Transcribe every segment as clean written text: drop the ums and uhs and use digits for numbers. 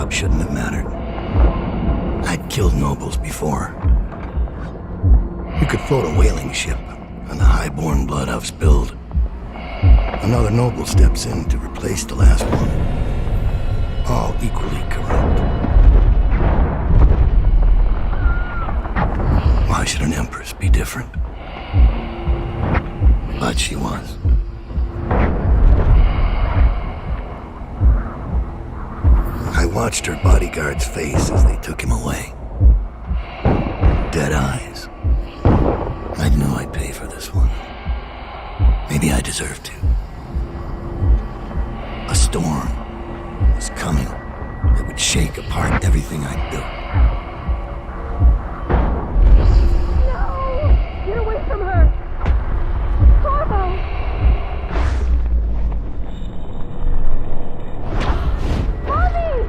job shouldn't have mattered. I'd killed nobles before. You could float a whaling ship, and the high-born blood I've spilled. Another noble steps in to replace the last one. All equally corrupt. Why should an empress be different? But she was. I watched her bodyguard's face as they took him away. Dead eyes. I knew I'd pay for this one. Maybe I deserved to. A storm was coming that would shake apart everything I'd built. No! Get away from her! Corvo! Mommy!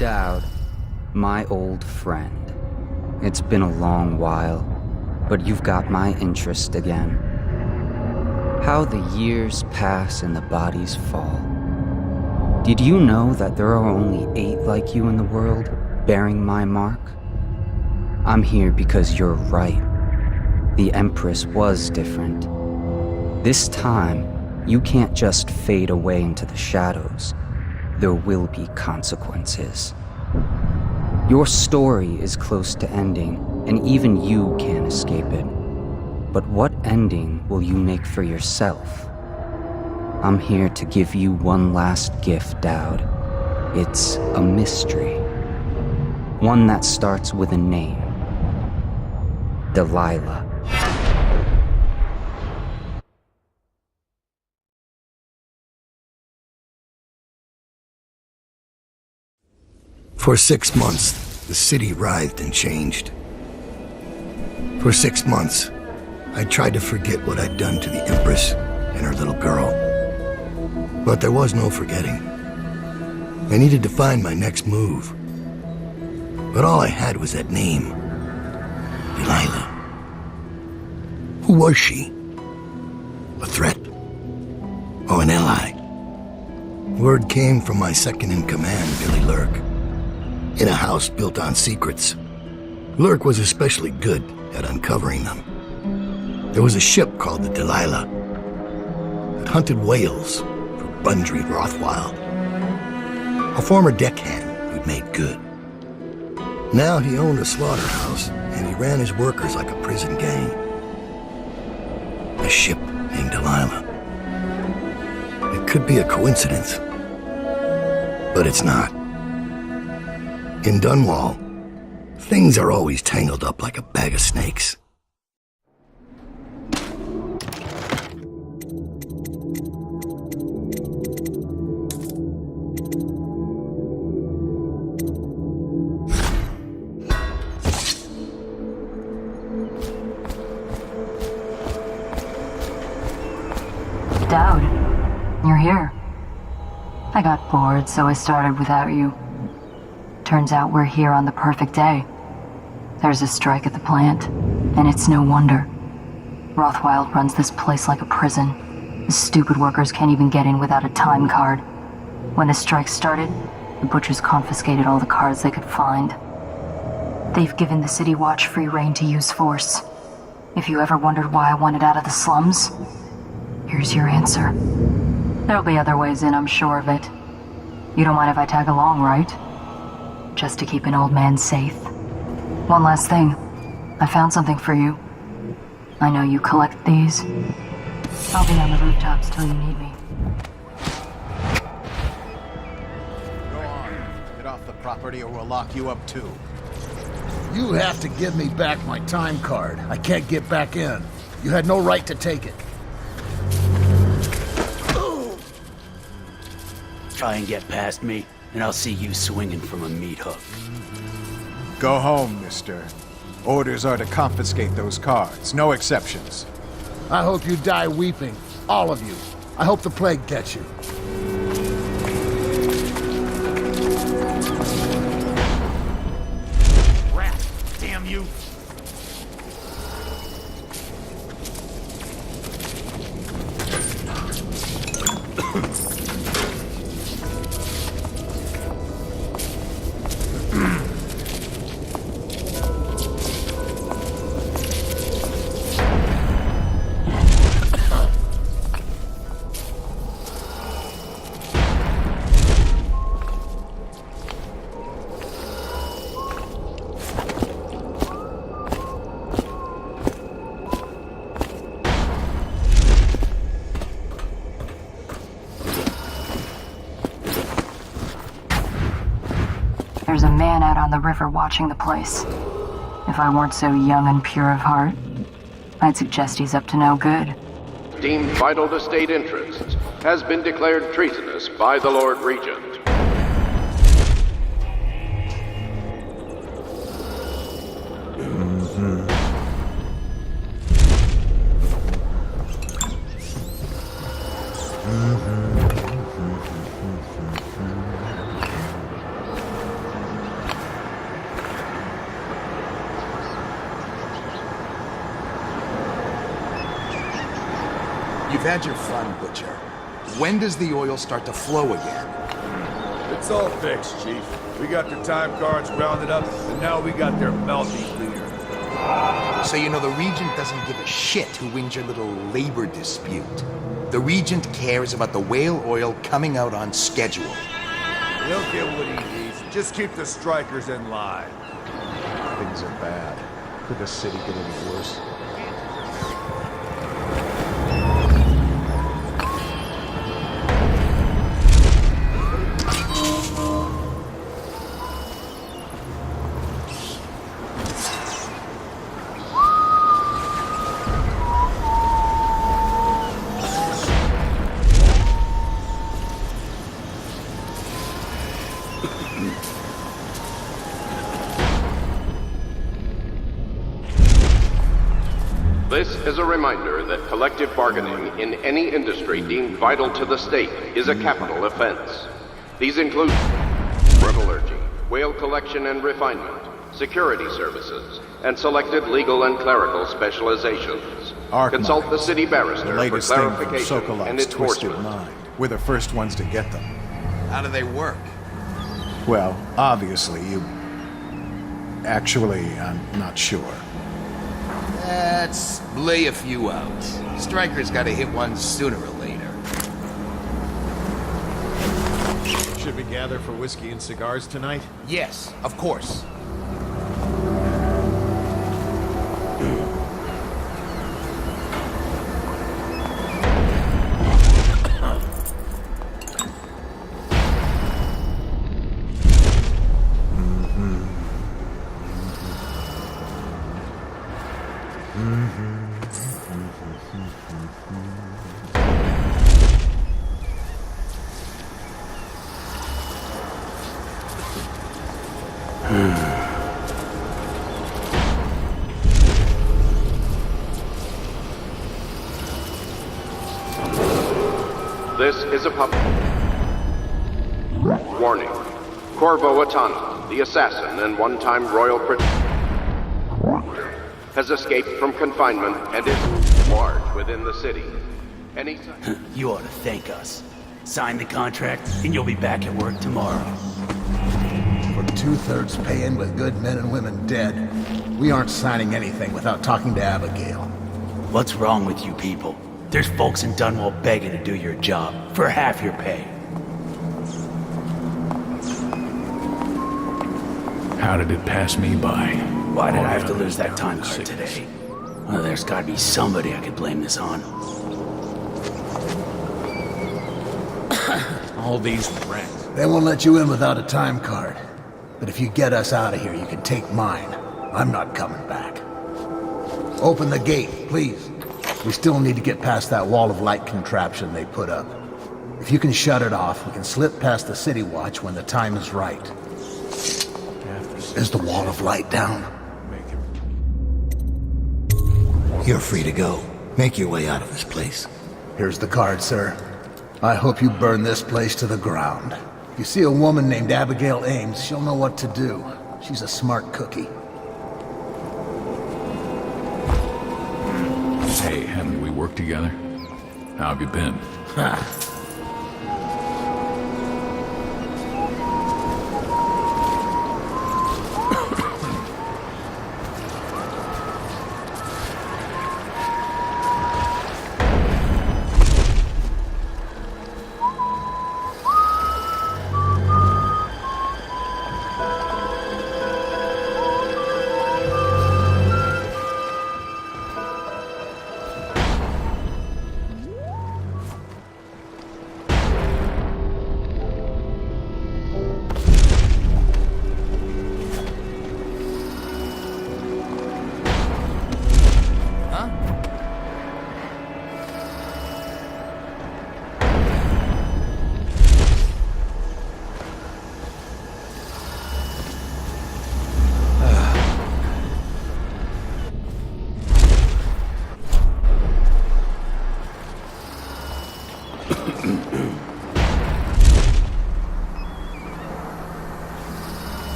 Дауда, my old friend. It's been a long while, but you've got my interest again. How the years pass and the bodies fall. Did you know that there are only 8 like you in the world, bearing my mark? I'm here because you're right. The Empress was different. This time, you can't just fade away into the shadows. There will be consequences. Your story is close to ending, and even you can't escape it. But what ending will you make for yourself? I'm here to give you one last gift, Daуда. It's a mystery. One that starts with a name. Delilah. For 6 months, the city writhed and changed. For 6 months, I tried to forget what I'd done to the Empress and her little girl. But there was no forgetting. I needed to find my next move. But all I had was that name. Delilah. Who was she? A threat? Or an ally? Word came from my second-in-command, Billy Lurk. In a house built on secrets. Lurk was especially good at uncovering them. There was a ship called the Delilah that hunted whales for Bundry Rothwild, a former deckhand who'd made good. Now he owned a slaughterhouse, and he ran his workers like a prison gang. A ship named Delilah. It could be a coincidence, but it's not. In Dunwall, things are always tangled up like a bag of snakes. Daуда, you're here. I got bored, so I started without you. Turns out we're here on the perfect day. There's a strike at the plant, and it's no wonder. Rothwild runs this place like a prison. The stupid workers can't even get in without a time card. When the strike started, the butchers confiscated all the cards they could find. They've given the City Watch free rein to use force. If you ever wondered why I wanted out of the slums, here's your answer. There'll be other ways in, I'm sure of it. You don't mind if I tag along, right? Just to keep an old man safe. One last thing. I found something for you. I know you collect these. I'll be on the rooftops till you need me. Go on. Get off the property or we'll lock you up too. You have to give me back my time card. I can't get back in. You had no right to take it. Try and get past me, and I'll see you swinging from a meat hook. Go home, mister. Orders are to confiscate those cards. No exceptions. I hope you die weeping. All of you. I hope the plague gets you. Rat! Damn you! There's a man out on the river watching the place. If I weren't so young and pure of heart, I'd suggest he's up to no good. Deemed vital to state interests, has been declared treasonous by the Lord Regent. You've had your fun, Butcher. When does the oil start to flow again? It's all fixed, Chief. We got their time cards rounded up, and now we got their mouthy leader. So you know the Regent doesn't give a shit who wins your little labor dispute. The Regent cares about the whale oil coming out on schedule. He'll get what he needs. Just keep the strikers in line. Things are bad. Could the city get any worse? This is a reminder that collective bargaining in any industry deemed vital to the state is a capital offense. These include metallurgy, whale collection and refinement, security services, and selected legal and clerical specializations. Consult the city barrister the for latest thing from clarification and Sokolov's twisted enforcement. mind. We're the first ones to get them. How do they work? Well, obviously, you... Actually, I'm not sure. Let's lay a few out. Strikers gotta hit one sooner or later. Should we gather for whiskey and cigars tonight? Yes, of course. This is a public warning. Corvo Atana, the assassin and one-time royal has escaped from confinement and is large within the city. Any You ought to thank us. Sign the contract, and you'll be back at work tomorrow. For 2/3 pay-in with good men and women dead, we aren't signing anything without talking to Abigail. What's wrong with you people? There's folks in Dunwall begging to do your job for half your pay. How did it pass me by? Why did I have to lose that time card today? Well, there's gotta be somebody I could blame this on. All these rats. They won't let you in without a time card. But if you get us out of here, you can take mine. I'm not coming back. Open the gate, please. We still need to get past that wall of light contraption they put up. If you can shut it off, we can slip past the city watch when the time is right. Is the wall of light down? You're free to go. Make your way out of this place. Here's the card, sir. I hope you burn this place to the ground. If you see a woman named Abigail Ames, she'll know what to do. She's a smart cookie. Hey, haven't we worked together? How have you been?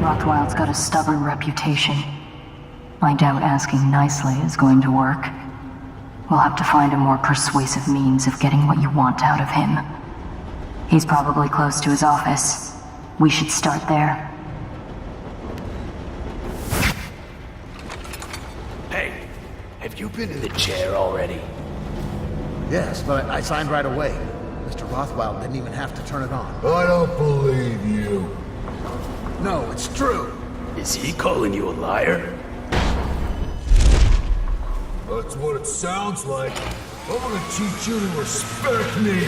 Rothwild's got a stubborn reputation. I doubt asking nicely is going to work. We'll have to find a more persuasive means of getting what you want out of him. He's probably close to his office. We should start there. Hey, have you been in the chair already? Yes, but I signed right away. Mr. Rothwild didn't even have to turn it on. I don't believe you. No, it's true. Is he calling you a liar? That's what it sounds like. I'm gonna teach you to respect me.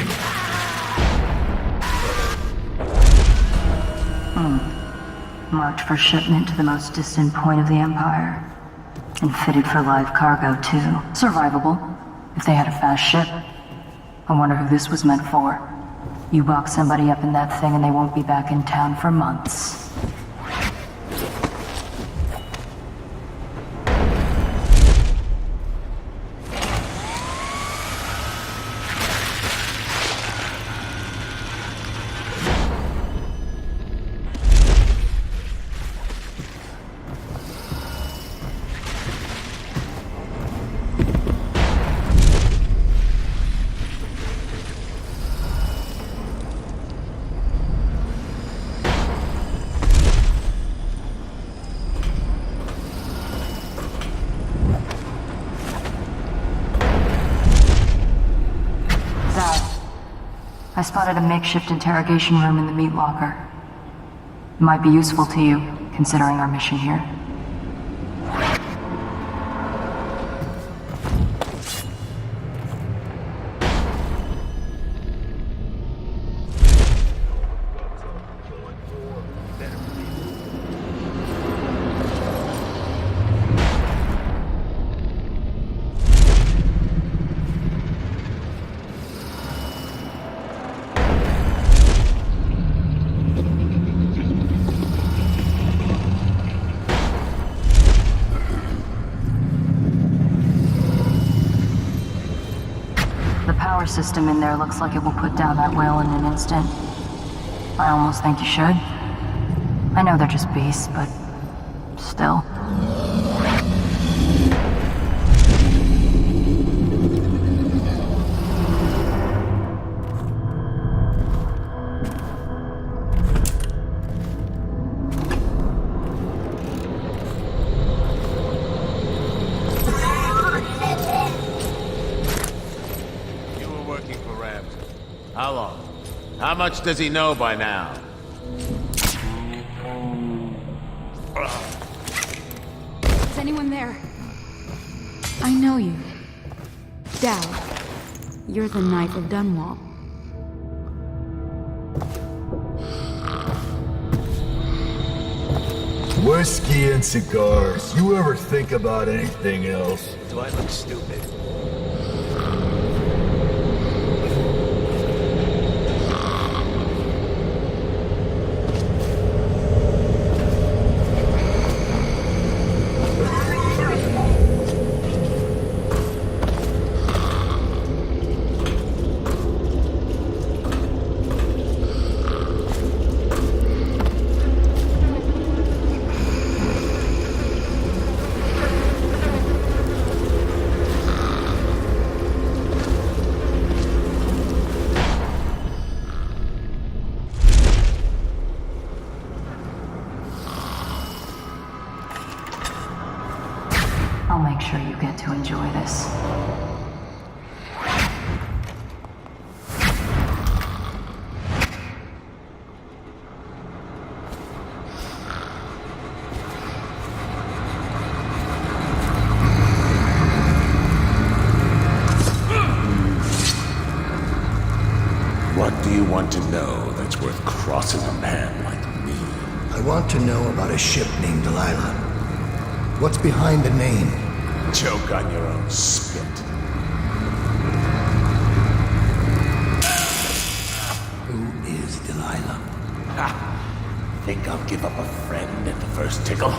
Marked for shipment to the most distant point of the Empire. And fitted for live cargo, too. Survivable, if they had a fast ship. I wonder who this was meant for. You box somebody up in that thing and they won't be back in town for months. I spotted a makeshift interrogation room in the meat locker. It might be useful to you, considering our mission here. System in there looks like it will put down that whale in an instant. I almost think you should. I know they're just beasts, but still. How much does he know by now? Is anyone there? I know you. Дауда. You're the Knight of Dunwall. Whiskey and cigars. You ever think about anything else? Do I look stupid? I'll make sure you get to enjoy this. What do you want to know that's worth crossing a man like me? I want to know about a ship named Delilah. What's behind the name? Choke on your own spit. Who is Delilah? Think I'll give up a friend at the first tickle?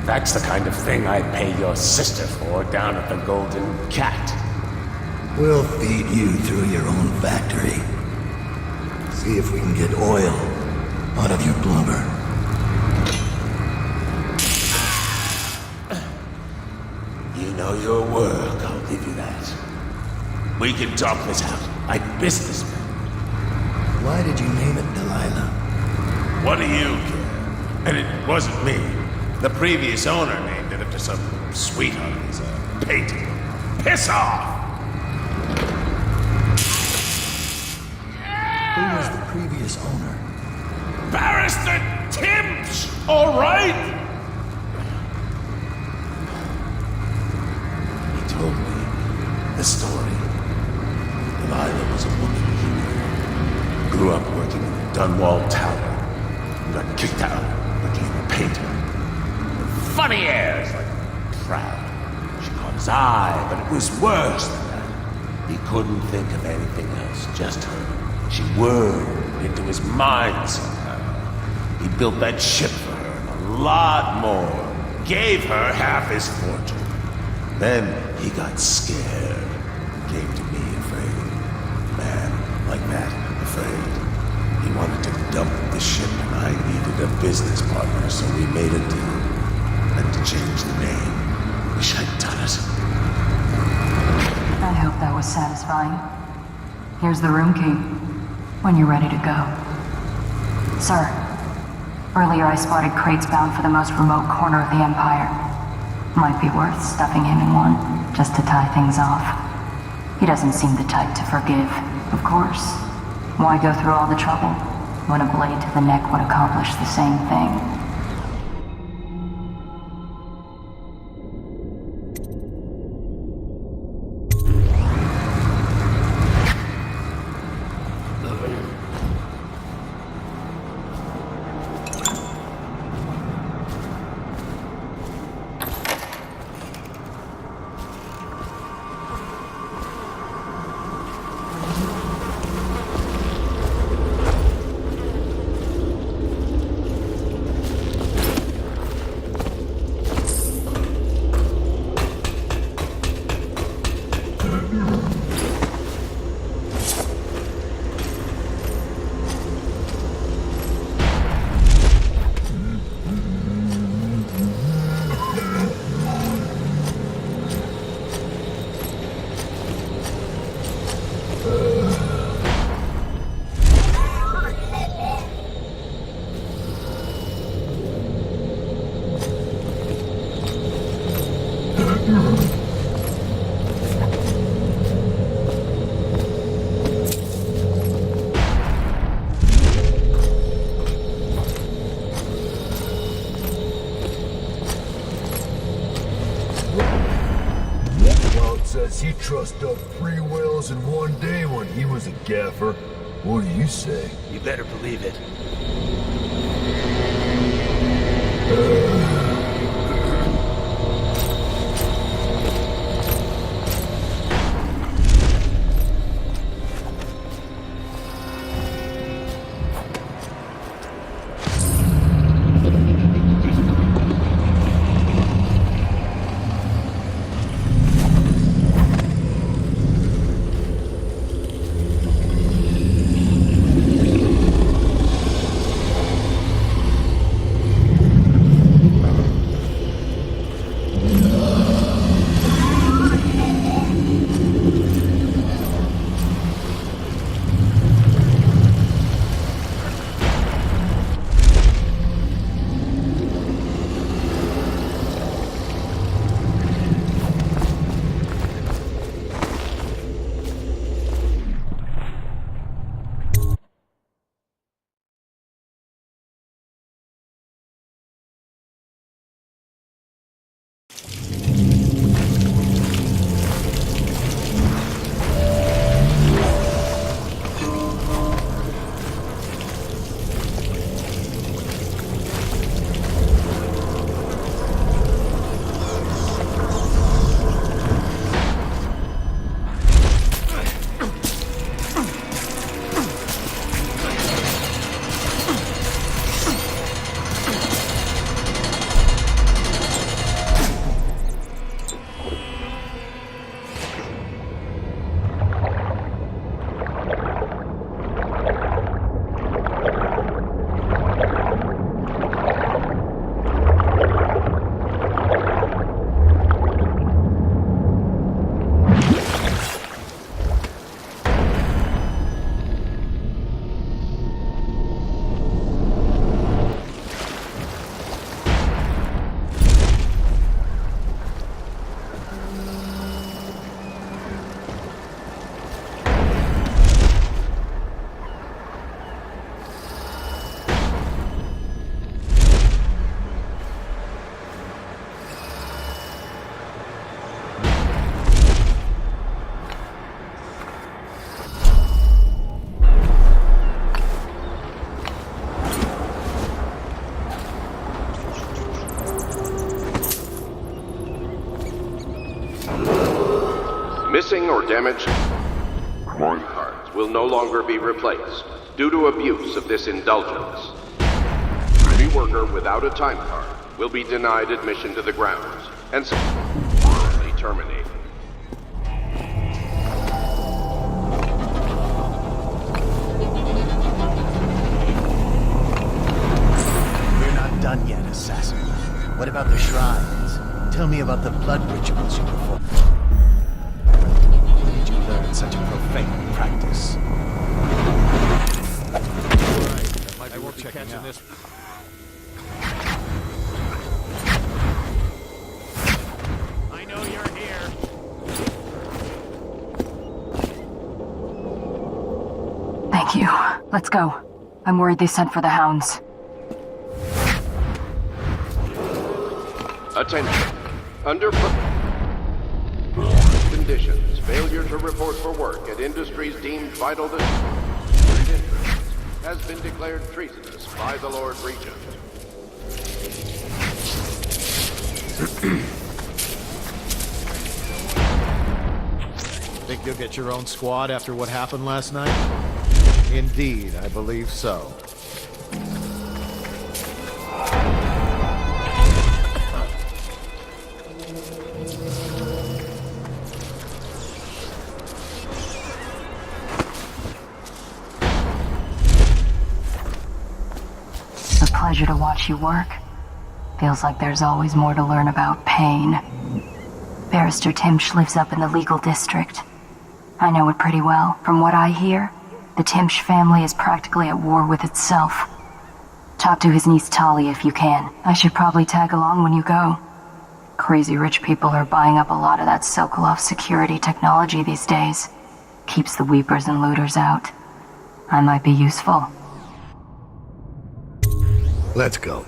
That's the kind of thing I'd pay your sister for down at the Golden Cat. We'll feed you through your own factory. See if we can get oil out of your blubber. You know your work, I'll give you that. We can talk this out, like businessmen. Why did you name it Delilah? What do you care? And it wasn't me. The previous owner named it after some sweetheart of his, painting. Piss off! Who was the previous owner? Barrister Timch, all right? He told me the story. Delilah was a woman he knew. Grew up working in the Dunwall Tower. Got kicked out, became a painter. Funny airs, like proud. She caught his eye, but it was worse than that. He couldn't think of anything else, just her. She whirled into his mind somehow. He built that ship for her, and a lot more. Gave her half his fortune. Then he got scared. Came to me afraid. Man, like that, afraid. He wanted to dump the ship, and I needed a business partner, so we made a deal. Had to change the name. Wish I'd done it. I hope that was satisfying. Here's the room key. When you're ready to go. Sir, earlier I spotted crates bound for the most remote corner of the Empire. Might be worth stuffing him in one, just to tie things off. He doesn't seem the type to forgive, of course. Why go through all the trouble when a blade to the neck would accomplish the same thing? says he trussed up 3 whales in 1 day when he was a gaffer. What do you say? You better believe it. Missing or damaged time cards will no longer be replaced due to abuse of this indulgence. Any worker without a time card will be denied admission to the grounds and summarily terminated. We're not done yet, assassin. What about the shrines? Tell me about the blood rituals you perform. Where did you learn such a profane practice? I won't be catching this. I know you're here. Thank you. Let's go. I'm worried they sent for the hounds. Attention. Under conditions, failure to report for work at industries deemed vital to interest has been declared treasonous by the Lord Regent. Think you'll get your own squad after what happened last night? Indeed, I believe so. It's a pleasure to watch you work. Feels like there's always more to learn about pain. Barrister Timsh lives up in the legal district. I know it pretty well. From what I hear, the Timsh family is practically at war with itself. Talk to his niece Talia if you can. I should probably tag along when you go. Crazy rich people are buying up a lot of that Sokolov security technology these days. Keeps the weepers and looters out. I might be useful. Let's go.